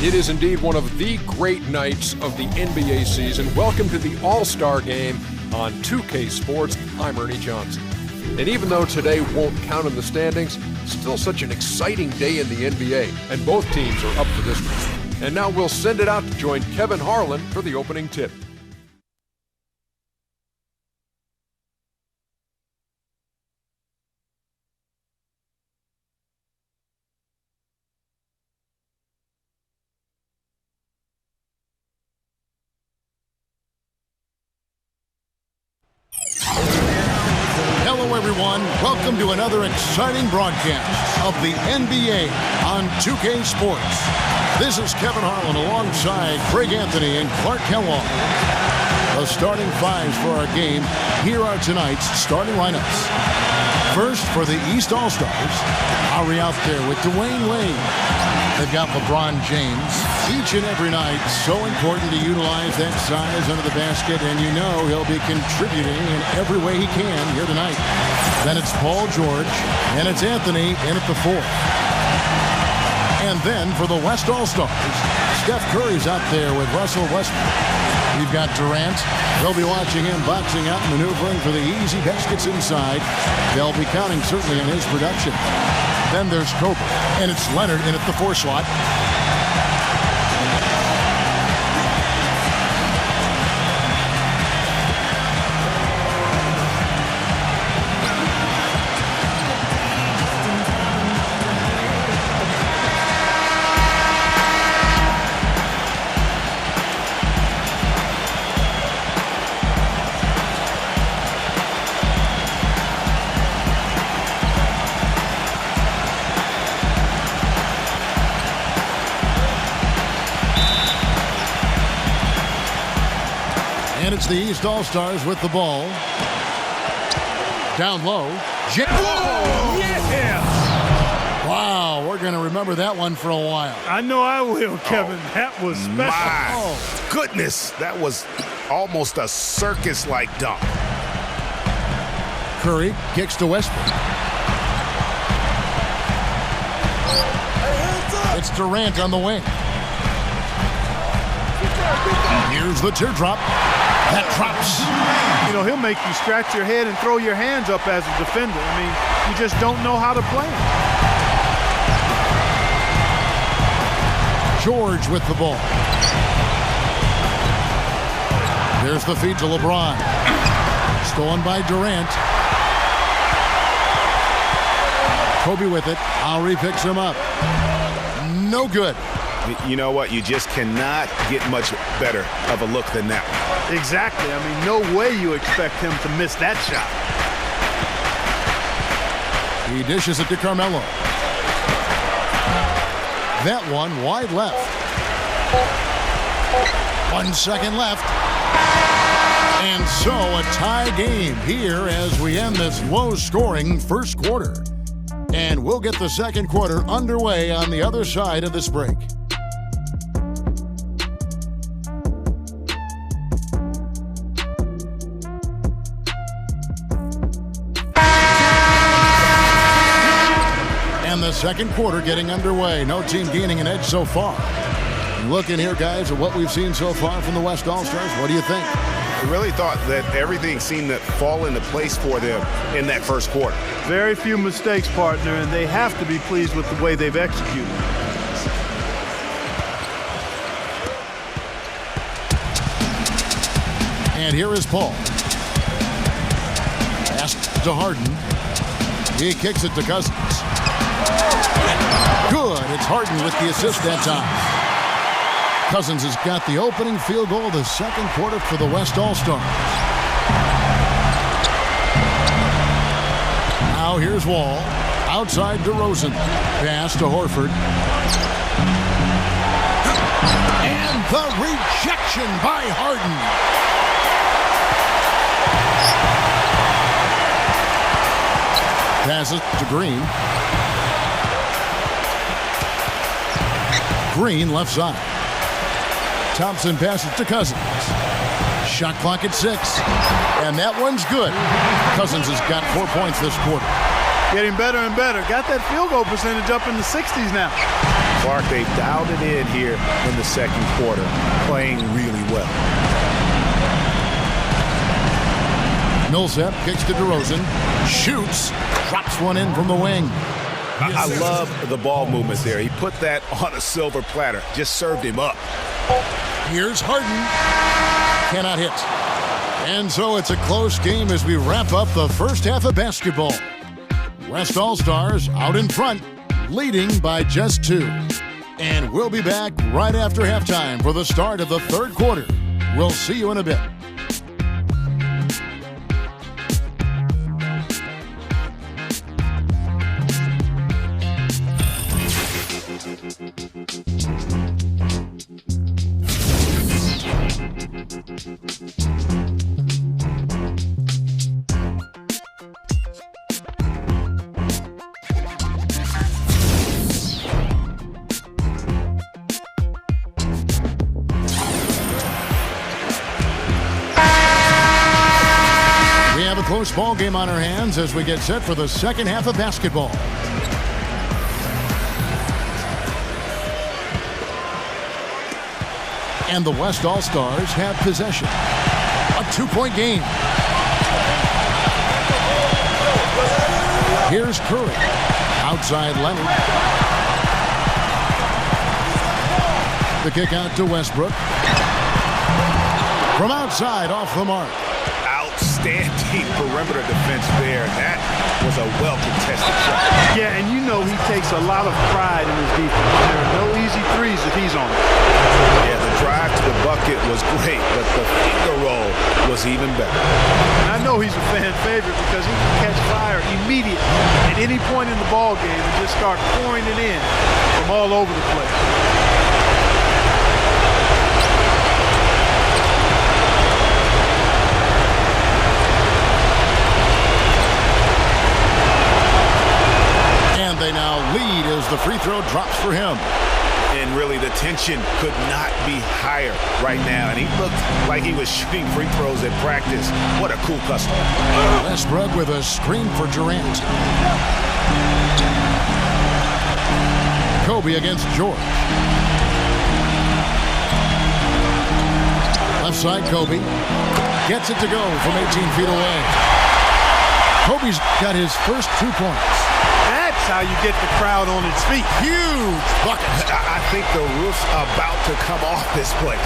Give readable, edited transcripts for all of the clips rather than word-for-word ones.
It is indeed one of the great nights of the NBA season. Welcome to the All-Star Game on 2K Sports. I'm Ernie Johnson. And even though today won't count in the standings, still such an exciting day in the NBA, and both teams are up for this one. And now we'll send it out to join Kevin Harlan for the opening tip. Hello, everyone. Welcome to another exciting broadcast of the NBA on 2K Sports. This is Kevin Harlan alongside Craig Anthony and Clark Kellogg. The starting fives for our game. Here are tonight's starting lineups. First, for the East All-Stars, Ari out there with Dwayne Wade. They've got LeBron James. Each and every night, so important to utilize that size under the basket, and you know he'll be contributing in every way he can here tonight. Then it's Paul George, and it's Anthony in at the fourth. And then for the West All-Stars, Steph Curry's out there with Russell Westbrook. We've got Durant. They'll be watching him boxing out, maneuvering for the easy baskets inside. They'll be counting certainly on his production. Then there's Kobe, and it's Leonard in at the four slot. And it's the East All-Stars with the ball. Down low. Whoa! Yeah! Wow, we're going to remember that one for a while. I know I will, Kevin. That was special. My goodness, that was almost a circus-like dunk. Curry kicks to Westbrook. It's Durant on the wing. Here's the teardrop. That drops. You know, he'll make you scratch your head and throw your hands up as a defender. I mean, you just don't know how to play him. George with the ball. There's the feed to LeBron. Stolen by Durant. Kobe with it. Ari picks him up. No good. You know what? You just cannot get much better of a look than that one. Exactly. I mean, no way you expect him to miss that shot. He dishes it to Carmelo. That one wide left. 1 second left. And so a tie game here as we end this low-scoring first quarter. And we'll get the second quarter underway on the other side of this break. And the second quarter getting underway. No team gaining an edge so far. Looking here, guys, at what we've seen so far from the West All-Stars. What do you think? I really thought that everything seemed to fall into place for them in that first quarter. Very few mistakes, partner, and they have to be pleased with the way they've executed. And here is Paul. Pass to Harden. He kicks it to Cousins. Good. It's Harden with the assist that time. Cousins has got the opening field goal of the second quarter for the West All-Stars. Now here's Wall. Outside DeRozan. Pass to Horford. And the rejection by Harden. Passes to Green. Green left side. Thompson passes to Cousins. Shot clock at 6. And that one's good. Cousins has got 4 points this quarter. Getting better and better. Got that field goal percentage up in the 60s now. Clark, they've dialed it in here in the second quarter, playing really well. Millsap kicks to DeRozan, shoots, drops one in from the wing. I love the ball movement there. He put that on a silver platter, just served him up. Here's Harden, cannot hit. And so it's a close game as we wrap up the first half of basketball. West All-Stars out in front, leading by just 2. And we'll be back right after halftime for the start of the third quarter. We'll see you in a bit. Close ball game on our hands as we get set for the second half of basketball. And the West All-Stars have possession. A 2-point game. Here's Curry. Outside Leonard. The kick out to Westbrook. From outside, off the mark. Outstanding perimeter defense there. That was a well-contested shot. Yeah, and you know he takes a lot of pride in his defense. There are no easy threes if he's on it. Yeah, the drive to the bucket was great, but the finger roll was even better. And I know he's a fan favorite because he can catch fire immediately at any point in the ball game and just start pouring it in from all over the place. They now lead as the free throw drops for him. And really, the tension could not be higher right now. And he looked like he was shooting free throws at practice. What a cool customer. Westbrook with a screen for Durant. Kobe against George. Left side, Kobe. Gets it to go from 18 feet away. Kobe's got his first 2 points. That's how you get the crowd on its feet. Huge bucket. I think the roof's about to come off this place.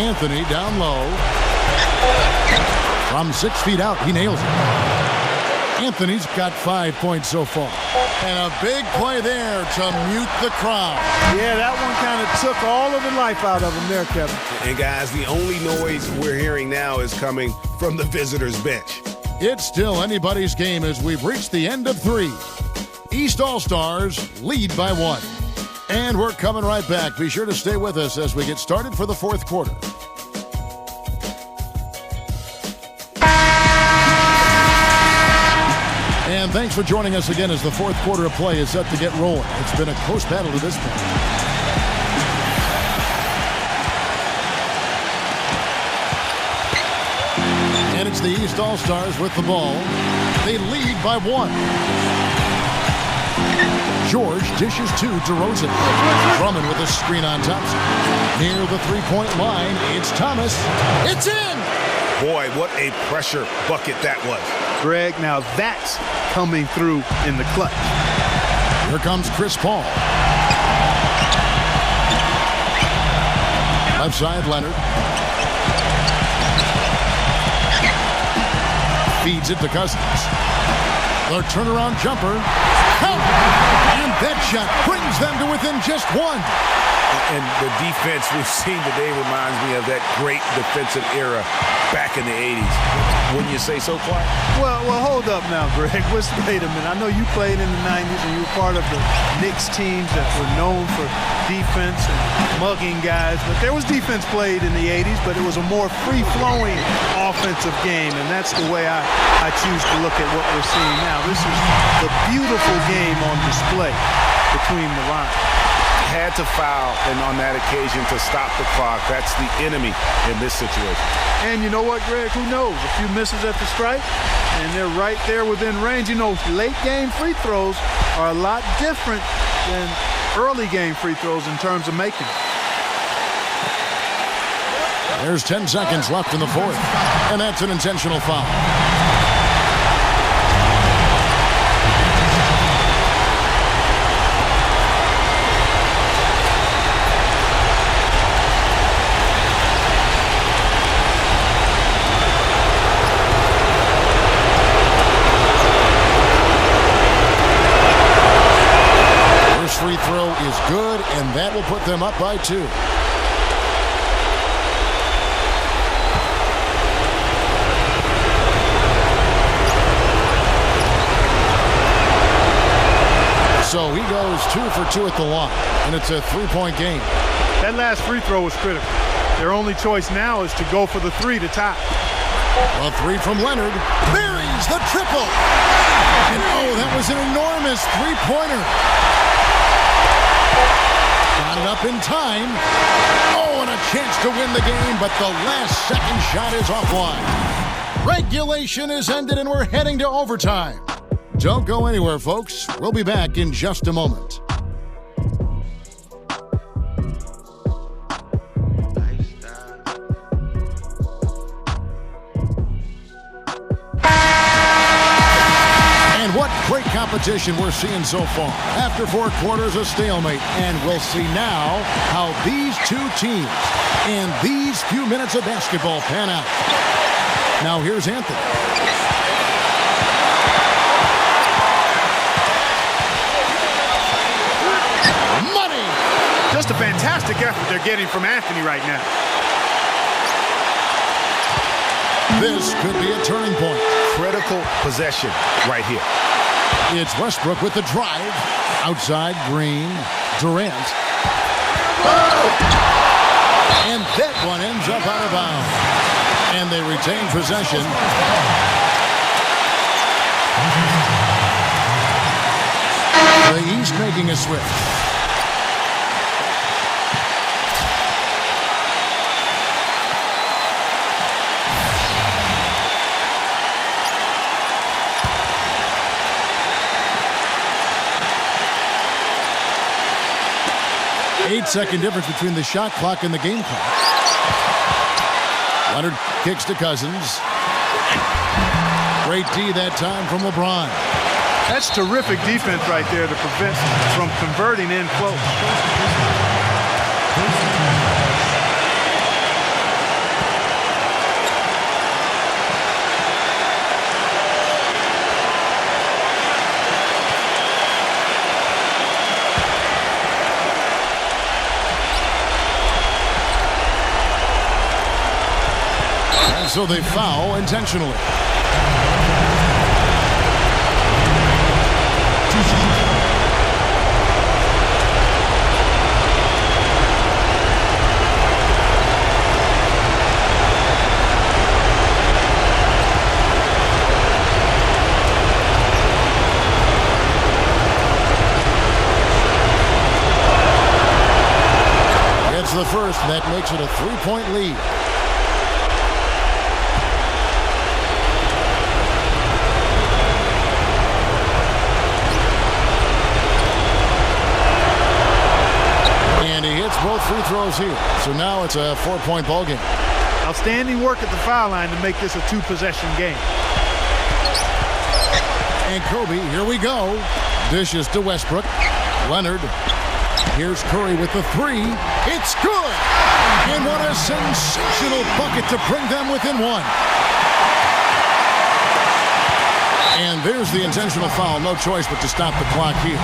Anthony down low. From 6 feet out, he nails it. Anthony's got 5 points so far. And a big play there to mute the crowd. Yeah, that one kind of took all of the life out of him there, Kevin. And guys, the only noise we're hearing now is coming from the visitors' bench. It's still anybody's game as we've reached the end of 3. East All-Stars lead by 1. And we're coming right back. Be sure to stay with us as we get started for the fourth quarter. And thanks for joining us again as the fourth quarter of play is set to get rolling. It's been a close battle to this point. And it's the East All-Stars with the ball. They lead by 1. George dishes to DeRozan. Drummond with a screen on Thompson. Near the three-point line, it's Thomas. It's in! Boy, what a pressure bucket that was. Greg, now that's coming through in the clutch. Here comes Chris Paul. Left side, Leonard. Feeds it to Cousins. The turnaround jumper. Count! And that shot brings them to within just 1. And the defense we've seen today reminds me of that great defensive era back in the 80s. Wouldn't you say so, Clark? Well, hold up now, Greg. Wait a minute. I know you played in the 90s and you were part of the Knicks teams that were known for defense and mugging guys. But there was defense played in the 80s, but it was a more free-flowing offensive game. And that's the way I choose to look at what we're seeing now. This is the beautiful game on display between the lines. Had to foul, and on that occasion to stop the clock. That's the enemy in this situation. And you know what, Greg? Who knows? A few misses at the stripe, and they're right there within range. You know, late game free throws are a lot different than early game free throws in terms of making. There's 10 seconds left in the fourth, and that's an intentional foul. Free throw is good, and that will put them up by 2. So he goes 2 for 2 at the line, and it's a 3-point game. That last free throw was critical. Their only choice now is to go for the 3 to tie. A 3 from Leonard. Buries the triple. And oh, that was an enormous three-pointer. Got it up in time. Oh, and a chance to win the game, but the last second shot is offline. Regulation is ended, and we're heading to overtime. Don't go anywhere, folks. We'll be back in just a moment. What great competition we're seeing so far. After 4 quarters, a stalemate. And we'll see now how these two teams and these few minutes of basketball pan out. Now here's Anthony. Money! Just a fantastic effort they're getting from Anthony right now. This could be a turning point. Critical possession right here. It's Westbrook with the drive. Outside, Green, Durant. And that one ends up out of bounds. And they retain possession. The East making a switch. 8-second difference between the shot clock and the game clock. Leonard kicks to Cousins. Great D that time from LeBron. That's terrific defense right there to prevent from converting in close. So they foul intentionally. It's the first, and that makes it a 3-point lead. Both free throws here. So now it's a 4-point ball game. Outstanding work at the foul line to make this a 2-possession game. And Kobe, here we go. Dishes to Westbrook. Leonard. Here's Curry with the 3. It's good! And what a sensational bucket to bring them within 1. And there's the intentional foul. No choice but to stop the clock here.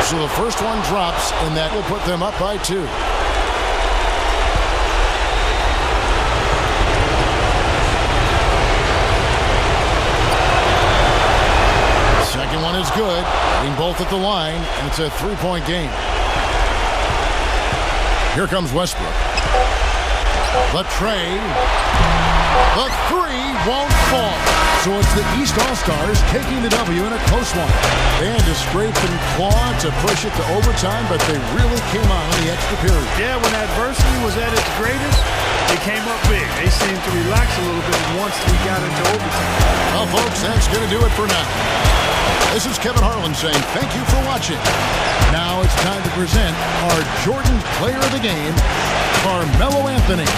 So the first one drops, and that will put them up by 2. is good. Hitting both at the line, and it's a three-point game. Here comes Westbrook. The tray. The three won't fall. So it's the East All-Stars taking the W in a close one. They had to scrape and claw to push it to overtime, but they really came on in the extra period. Yeah, when adversity was at its greatest, they came up big. They seemed to relax a little bit once we got into overtime. Well, folks, that's going to do it for now. This is Kevin Harlan saying thank you for watching. Now it's time to present our Jordan Player of the Game, Carmelo Anthony.